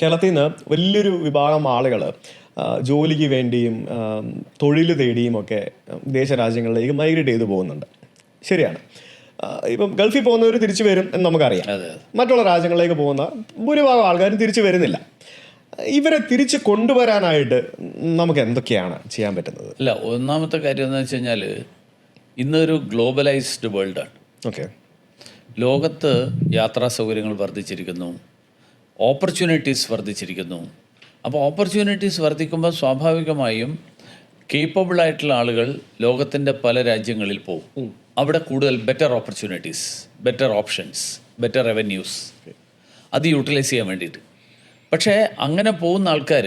കേരളത്തിൽ നിന്ന് വലിയൊരു വിഭാഗം ആളുകൾ ജോലിക്ക് വേണ്ടിയും തൊഴിൽ തേടിയും ഒക്കെ വിദേശ രാജ്യങ്ങളിലേക്ക് മൈഗ്രേറ്റ് ചെയ്തു പോകുന്നുണ്ട്. ശരിയാണ്. ഇപ്പം ഗൾഫിൽ പോകുന്നവർ തിരിച്ചു വരും എന്ന് നമുക്കറിയാം. മറ്റുള്ള രാജ്യങ്ങളിലേക്ക് പോകുന്ന ഭൂരിഭാഗം ആൾക്കാരും തിരിച്ചു വരുന്നില്ല. ഇവരെ തിരിച്ച് കൊണ്ടുവരാനായിട്ട് നമുക്ക് എന്തൊക്കെയാണ് ചെയ്യാൻ പറ്റുന്നത്? അല്ല, ഒന്നാമത്തെ കാര്യം എന്ന് വെച്ച് കഴിഞ്ഞാൽ ഇന്നൊരു ഗ്ലോബലൈസ്ഡ് വേൾഡാണ്. ഓക്കെ. ലോകത്ത് യാത്രാ സൗകര്യങ്ങൾ വർദ്ധിച്ചിരിക്കുന്നു, ഓപ്പർച്യൂണിറ്റീസ് വർദ്ധിച്ചിരിക്കുന്നു. അപ്പോൾ ഓപ്പർച്യൂണിറ്റീസ് വർദ്ധിക്കുമ്പോൾ സ്വാഭാവികമായും കേപ്പബിളായിട്ടുള്ള ആളുകൾ ലോകത്തിൻ്റെ പല രാജ്യങ്ങളിൽ പോകും. അവിടെ കൂടുതൽ better opportunities, better options, better revenues അത് യൂട്ടിലൈസ് ചെയ്യാൻ വേണ്ടിയിട്ട്. പക്ഷേ അങ്ങനെ പോകുന്ന ആൾക്കാർ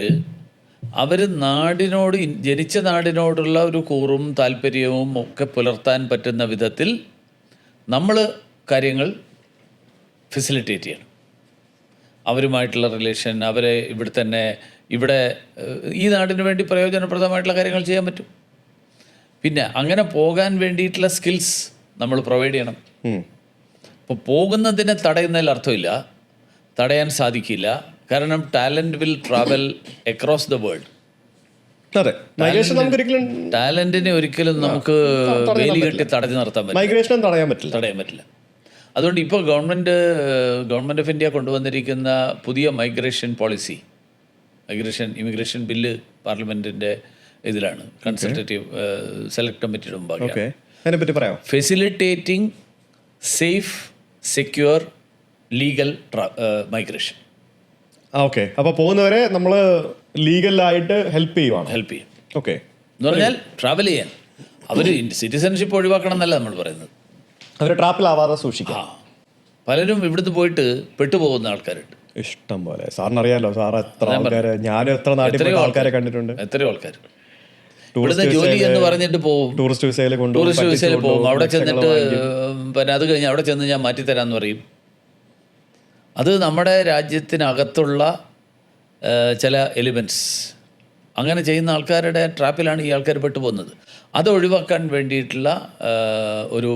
അവർ നാടിനോട്, ജനിച്ച നാടിനോടുള്ള ഒരു കൂറും താല്പര്യവും ഒക്കെ പുലർത്താൻ പറ്റുന്ന വിധത്തിൽ നമ്മൾ കാര്യങ്ങൾ ഫെസിലിറ്റേറ്റ് ചെയ്യണം. അവരുമായിട്ടുള്ള റിലേഷൻ, അവരെ ഇവിടെ ഈ നാടിന് വേണ്ടി പ്രയോജനപ്രദമായിട്ടുള്ള കാര്യങ്ങൾ ചെയ്യാൻ പറ്റും. പിന്നെ അങ്ങനെ പോകാൻ വേണ്ടിയിട്ടുള്ള സ്കിൽസ് നമ്മൾ പ്രൊവൈഡ് ചെയ്യണം. ഇപ്പോൾ പോകുന്നതിനെ തടയുന്നതിൽ അർത്ഥമില്ല, തടയാൻ സാധിക്കില്ല. കാരണം talent will travel across the world. ടാലൻറ്റിനെ ഒരിക്കലും നമുക്ക് വേലി കെട്ടി തടഞ്ഞു നിർത്താൻ പറ്റില്ല, തടയാൻ പറ്റില്ല. അതുകൊണ്ട് ഇപ്പോൾ ഗവൺമെൻറ് ഓഫ് ഇന്ത്യ കൊണ്ടുവന്നിരിക്കുന്ന പുതിയ മൈഗ്രേഷൻ പോളിസി, ഇമിഗ്രേഷൻ ബില്ല് പാർലമെൻറ്റിൻ്റെ ഇതിലാണ്, കൺസൾട്ടേറ്റീവ് സെലക്ട് കമ്മിറ്റിയുടെ മുമ്പാകെ. Facilitating safe, secure, legal migration. Okay. അപ്പോൾ പോകുന്നവരെ നമ്മൾ ലീഗലായിട്ട് ഹെൽപ്പ് ചെയ്യും. ഓക്കെ. എന്ന് പറഞ്ഞാൽ ട്രാവൽ ചെയ്യാൻ അവർ സിറ്റിസൺഷിപ്പ് ഒഴിവാക്കണം എന്നല്ല നമ്മൾ പറയുന്നത്, അവർ ട്രാപ്പിലാവാതെ സൂക്ഷിക്കാം. പലരും ഇവിടുന്ന് പോയിട്ട് പെട്ടുപോകുന്ന ആൾക്കാരുണ്ട് ഇഷ്ടം പോലെ. സാറിനറിയാലോ, സാർ എത്ര ആൾക്കാർ, ഞാനും എത്ര നാട്ടിൽ ആൾക്കാരെ കണ്ടിട്ടുണ്ട്. എത്രയോ ആൾക്കാർ ഇവിടുന്ന് ജോലി എന്ന് പറഞ്ഞിട്ട് പോകും, ടൂറിസ്റ്റ് വിസയിൽ പോകും. അവിടെ ചെന്നിട്ട് പിന്നെ അത് കഴിഞ്ഞ് അവിടെ ചെന്ന് ഞാൻ മാറ്റിത്തരാമെന്ന് പറയും. അത് നമ്മുടെ രാജ്യത്തിനകത്തുള്ള ചില എലിമെൻറ്റ്സ് അങ്ങനെ ചെയ്യുന്ന ആൾക്കാരുടെ ട്രാപ്പിലാണ് ഈ ആൾക്കാർ പെട്ടുപോകുന്നത്. അത് ഒഴിവാക്കാൻ വേണ്ടിയിട്ടുള്ള ഒരു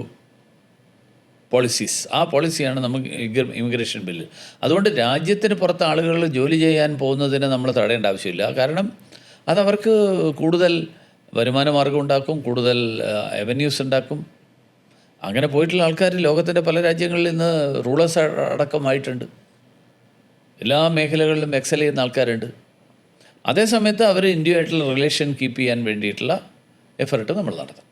പോളിസീസ്, ആ പോളിസിയാണ് നമുക്ക് ഇമിഗ്രേഷൻ ബില്ല്. അതുകൊണ്ട് രാജ്യത്തിന് പുറത്ത് ആളുകൾ ജോലി ചെയ്യാൻ പോകുന്നതിന് നമ്മൾ തടയേണ്ട ആവശ്യമില്ല. കാരണം അതവർക്ക് കൂടുതൽ വരുമാന മാർഗം ഉണ്ടാക്കും, കൂടുതൽ അവന്യൂസ് ഉണ്ടാക്കും. അങ്ങനെ പോയിട്ടുള്ള ആൾക്കാർ ലോകത്തിൻ്റെ പല രാജ്യങ്ങളിൽ നിന്ന് റൂളേഴ്സ് അടക്കമായിട്ടുണ്ട്. എല്ലാ മേഖലകളിലും എക്സൽ ചെയ്യുന്ന ആൾക്കാരുണ്ട്. അതേസമയത്ത് അവർ ഇന്ത്യയുമായിട്ടുള്ള റിലേഷൻ കീപ്പ് ചെയ്യാൻ വേണ്ടിയിട്ടുള്ള എഫർട്ട് നമ്മൾ നടത്തും.